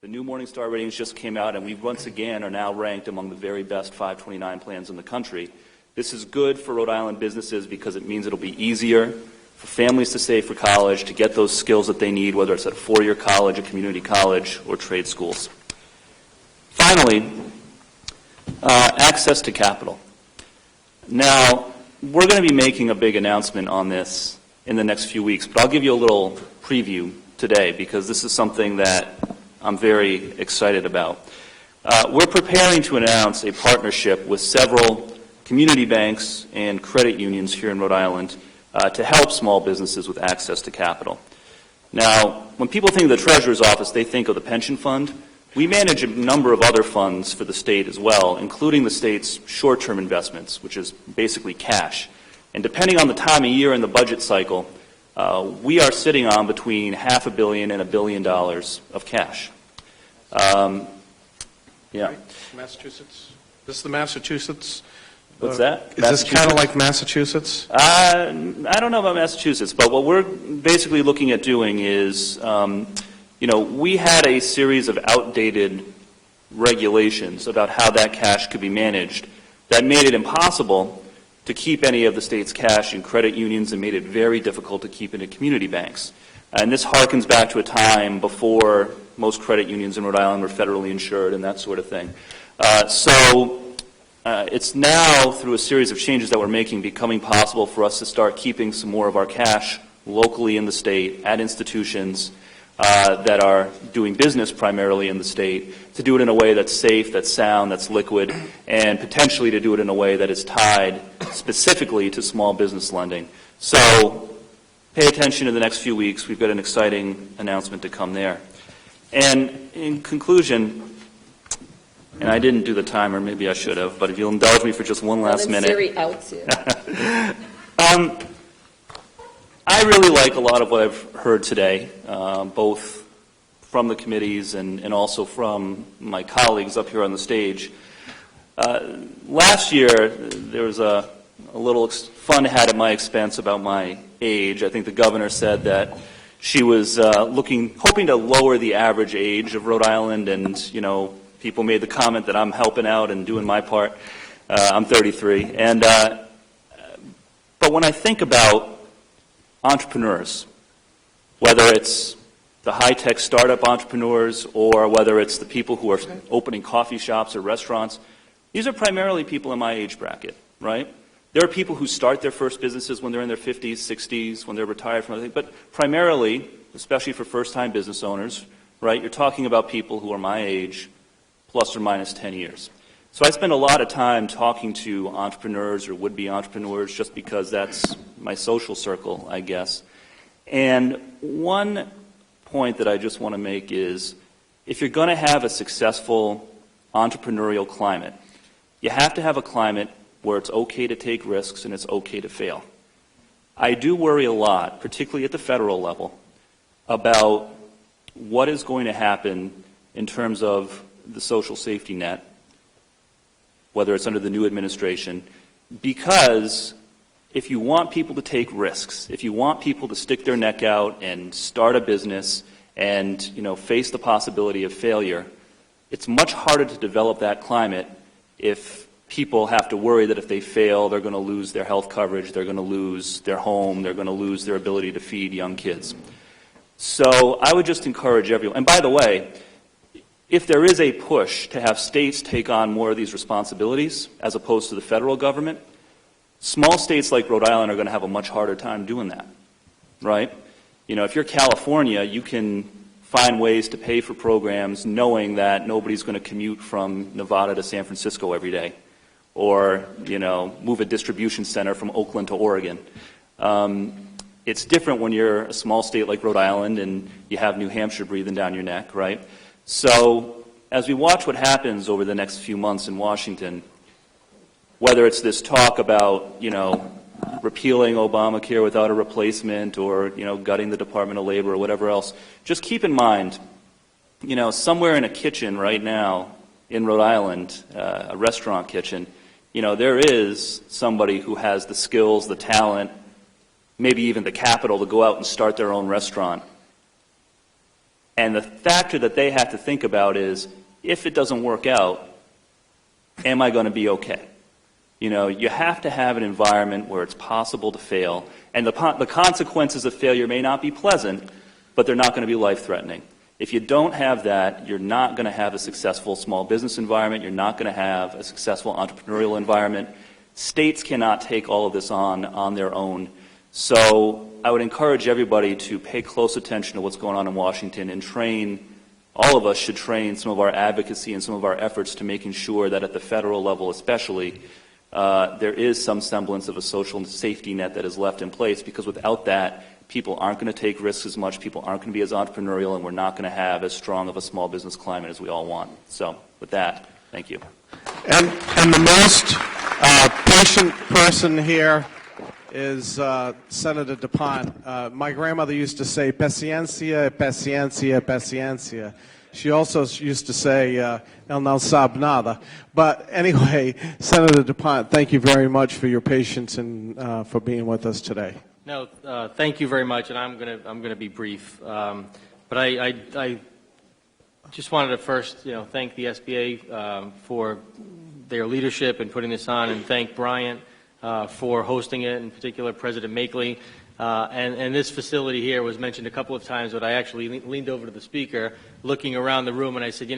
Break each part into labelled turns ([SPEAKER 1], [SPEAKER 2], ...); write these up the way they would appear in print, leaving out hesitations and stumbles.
[SPEAKER 1] The new Morningstar ratings just came out, and we once again are now ranked among the very best 529 plans in the country. This is good for Rhode Island businesses because it means it'll be easier for families to save for college, to get those skills that they need, whether it's at a four-year college, a community college, or trade schools. Finally, access to capital. Now, we're going to be making a big announcement on this in the next few weeks, but I'll give you a little preview today because this is something that I'm very excited about. We're preparing to announce a partnership with several community banks and credit unions here in Rhode Island to help small businesses with access to capital. Now, when people think of the Treasurer's Office, they think of the pension fund. We manage a number of other funds for the state as well, including the state's short-term investments, which is basically cash. And depending on the time of year and the budget cycle, we are sitting on between $500 million and $1 billion of cash. Yeah.
[SPEAKER 2] Massachusetts? This is the Massachusetts?
[SPEAKER 1] What's that?
[SPEAKER 2] Is this kind of like Massachusetts?
[SPEAKER 1] I don't know about Massachusetts, but what we're basically looking at doing is, we had a series of outdated regulations about how that cash could be managed that made it impossible to keep any of the state's cash in credit unions and made it very difficult to keep it in community banks. And this harkens back to a time before most credit unions in Rhode Island were federally insured and that sort of thing. It's now, through a series of changes that we're making, becoming possible for us to start keeping some more of our cash locally in the state at institutions that are doing business primarily in the state, to do it in a way that's safe, that's sound, that's liquid, and potentially to do it in a way that is tied specifically to small business lending. So pay attention in the next few weeks. We've got an exciting announcement to come there. And in conclusion, and I didn't do the timer, maybe I should have, but if you'll indulge me for just one last minute.
[SPEAKER 3] Siri outs you.
[SPEAKER 1] I really like a lot of what I've heard today, both from the committees and also from my colleagues up here on the stage. Last year, there was a little fun had at my expense about my age. I think the governor said that she was hoping to lower the average age of Rhode Island, and, people made the comment that I'm helping out and doing my part. I'm 33. But when I think about entrepreneurs, whether it's the high-tech startup entrepreneurs or whether it's the people who are opening coffee shops or restaurants, these are primarily people in my age bracket, right? There are people who start their first businesses when they're in their 50s, 60s, when they're retired from everything, but primarily, especially for first-time business owners, right, you're talking about people who are my age, plus or minus 10 years. So I spend a lot of time talking to entrepreneurs or would-be entrepreneurs just because that's my social circle, I guess. And one point that I just want to make is, if you're going to have a successful entrepreneurial climate, you have to have a climate where it's okay to take risks and it's okay to fail. I do worry a lot, particularly at the federal level, about what is going to happen in terms of the social safety net, whether it's under the new administration, because if you want people to take risks, if you want people to stick their neck out and start a business and face the possibility of failure, it's much harder to develop that climate if people have to worry that if they fail, they're going to lose their health coverage, they're going to lose their home, they're going to lose their ability to feed young kids. So I would just encourage everyone, and by the way, if there is a push to have states take on more of these responsibilities as opposed to the federal government, small states like Rhode Island are going to have a much harder time doing that, right? If you're California, you can find ways to pay for programs knowing that nobody's going to commute from Nevada to San Francisco every day, or, move a distribution center from Oakland to Oregon. It's different when you're a small state like Rhode Island and you have New Hampshire breathing down your neck, right? So as we watch what happens over the next few months in Washington, whether it's this talk about, repealing Obamacare without a replacement or, gutting the Department of Labor or whatever else, just keep in mind, somewhere in a kitchen right now in Rhode Island, a restaurant kitchen, there is somebody who has the skills, the talent, maybe even the capital to go out and start their own restaurant. And the factor that they have to think about is, if it doesn't work out, am I going to be okay? You know, you have to have an environment where it's possible to fail, and the consequences of failure may not be pleasant, but they're not going to be life-threatening. If you don't have that, you're not going to have a successful small business environment. You're not going to have a successful entrepreneurial environment. States cannot take all of this on their own. So I would encourage everybody to pay close attention to what's going on in Washington and train, all of us should train some of our advocacy and some of our efforts to making sure that at the federal level especially, there is some semblance of a social safety net that is left in place, because without that, people aren't going to take risks as much, people aren't going to be as entrepreneurial, and we're not going to have as strong of a small business climate as we all want. So with that, thank you.
[SPEAKER 2] And the most patient person here is Senator DuPont. My grandmother used to say, paciencia, paciencia, paciencia. She also used to say, él no sabe nada. But anyway, Senator DuPont, thank you very much for your patience and for being with us today.
[SPEAKER 3] No, thank you very much, and I'm gonna be brief. But I just wanted to first, thank the SBA for their leadership in putting this on, and thank Bryant for hosting it, in particular President Makeley. And this facility here was mentioned a couple of times, but I actually leaned over to the speaker, looking around the room, and I said,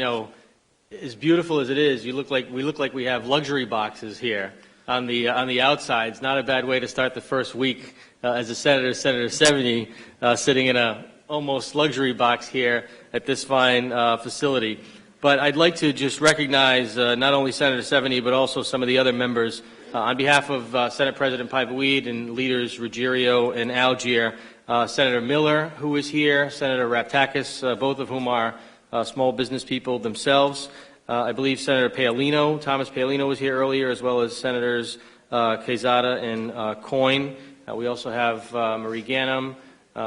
[SPEAKER 3] as beautiful as it is, we look like we have luxury boxes here on the outsides. Not a bad way to start the first week as a senator, Senator 70, sitting in a almost luxury box here at this fine facility. But I'd like to just recognize not only Senator 70, but also some of the other members. On behalf of Senate President Paiva-Weed and leaders Ruggerio and Algier, Senator Miller, who is here, Senator Raptakis, both of whom are small business people themselves. I believe Senator Thomas Paolino was here earlier, as well as Senators Quezada and Coyne. We also have Marie Ganem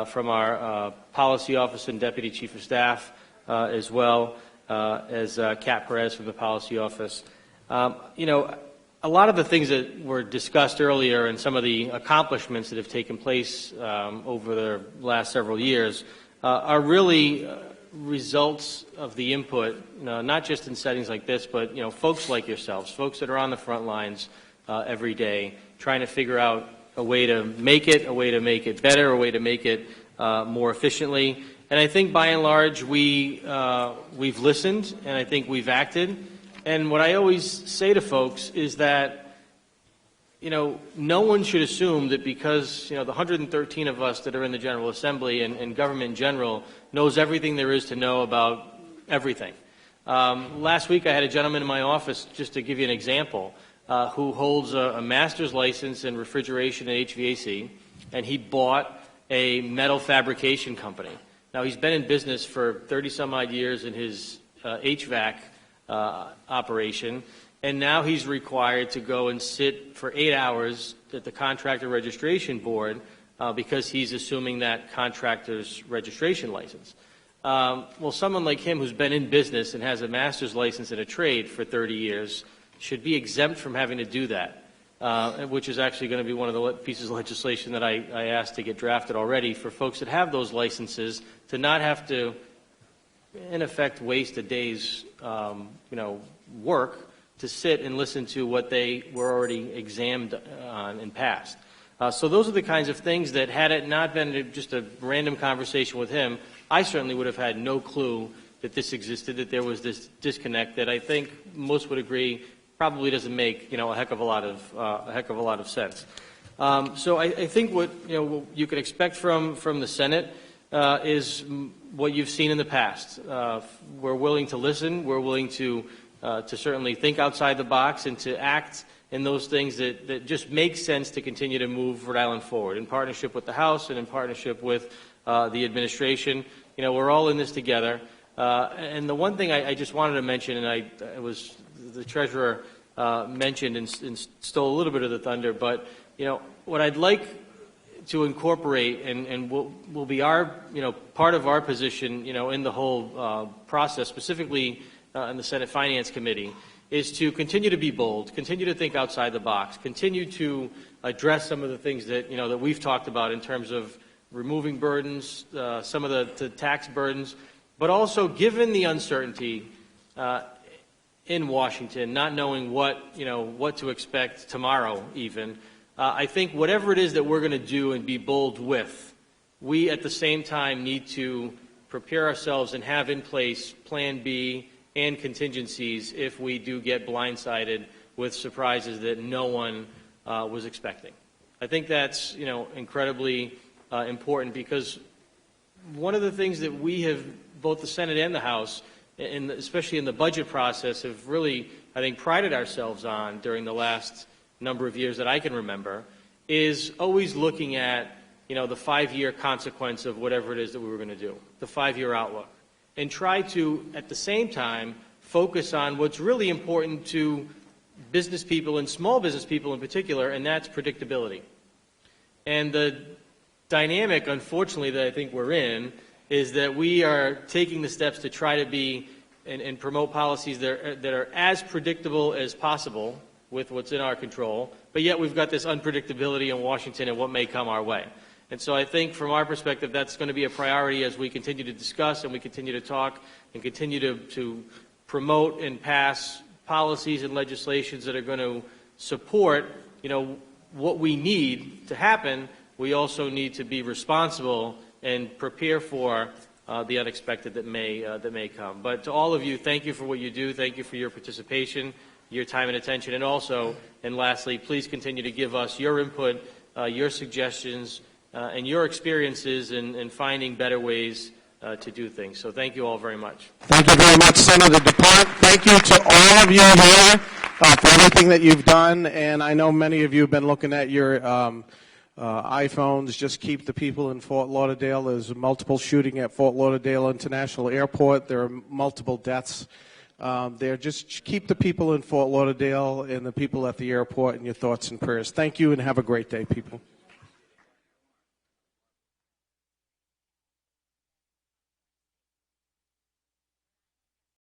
[SPEAKER 3] from our Policy Office and Deputy Chief of Staff, as well as Kat Perez from the Policy Office. A lot of the things that were discussed earlier and some of the accomplishments that have taken place over the last several years are really results of the input, not just in settings like this, but folks like yourselves, folks that are on the front lines every day, trying to figure out a way to make it better, a way to make it more efficiently. And I think by and large we've listened, and I think we've acted. And what I always say to folks is that, no one should assume that because, the 113 of us that are in the General Assembly and government in general knows everything there is to know about everything. Last week I had a gentleman in my office, just to give you an example, who holds a master's license in refrigeration and HVAC, and he bought a metal fabrication company. Now, he's been in business for 30-some-odd years in his HVAC operation, and now he's required to go and sit for 8 hours at the contractor registration board because he's assuming that contractor's registration license. Well, someone like him who's been in business and has a master's license in a trade for 30 years should be exempt from having to do that, which is actually going to be one of the pieces of legislation that I asked to get drafted already for folks that have those licenses to not have to, in effect, waste a day's work to sit and listen to what they were already examined on and passed. So those are the kinds of things that, had it not been just a random conversation with him, I certainly would have had no clue that this existed, that there was this disconnect that I think most would agree probably doesn't make a heck of a lot of sense. So I think what you can expect from the Senate is what you've seen in the past. We're willing to listen. We're willing to certainly think outside the box and to act in those things that just make sense to continue to move Rhode Island forward in partnership with the House and in partnership with the administration. We're all in this together. And the one thing I just wanted to mention, and it was the Treasurer mentioned and stole a little bit of the thunder, but what I'd like to incorporate and will be our part of our position in the whole process, specifically in the Senate Finance Committee, is to continue to be bold, continue to think outside the box, continue to address some of the things that that we've talked about in terms of removing burdens, some of the tax burdens, But also, given the uncertainty in Washington, not knowing what to expect tomorrow even, I think whatever it is that we're going to do and be bold with, we at the same time need to prepare ourselves and have in place Plan B and contingencies if we do get blindsided with surprises that no one was expecting. I think that's incredibly important, because one of the things that we have, both the Senate and the House, especially in the budget process, have really, I think, prided ourselves on during the last number of years that I can remember, is always looking at the 5-year consequence of whatever it is that we were going to do, the 5-year outlook, and try to, at the same time, focus on what's really important to business people and small business people in particular, and that's predictability. And the dynamic, unfortunately, that I think we're in is that we are taking the steps to try to be and promote policies that are as predictable as possible with what's in our control, but yet we've got this unpredictability in Washington and what may come our way. And so I think from our perspective, that's going to be a priority as we continue to discuss and we continue to talk and continue to promote and pass policies and legislations that are going to support, what we need to happen. We also need to be responsible and prepare for the unexpected that may come. But to all of you, thank you for what you do. Thank you for your participation, your time and attention, and also, and lastly, please continue to give us your input, your suggestions, and your experiences in finding better ways to do things. So thank you all very much.
[SPEAKER 2] Thank you very much, Senator DuPont. Thank you to all of you here for everything that you've done. And I know many of you have been looking at your iPhones. Just keep the people in Fort Lauderdale. There's multiple shooting at Fort Lauderdale International Airport. There are multiple deaths there. Just keep the people in Fort Lauderdale and the people at the airport in your thoughts and prayers. Thank you, and have a great day, people.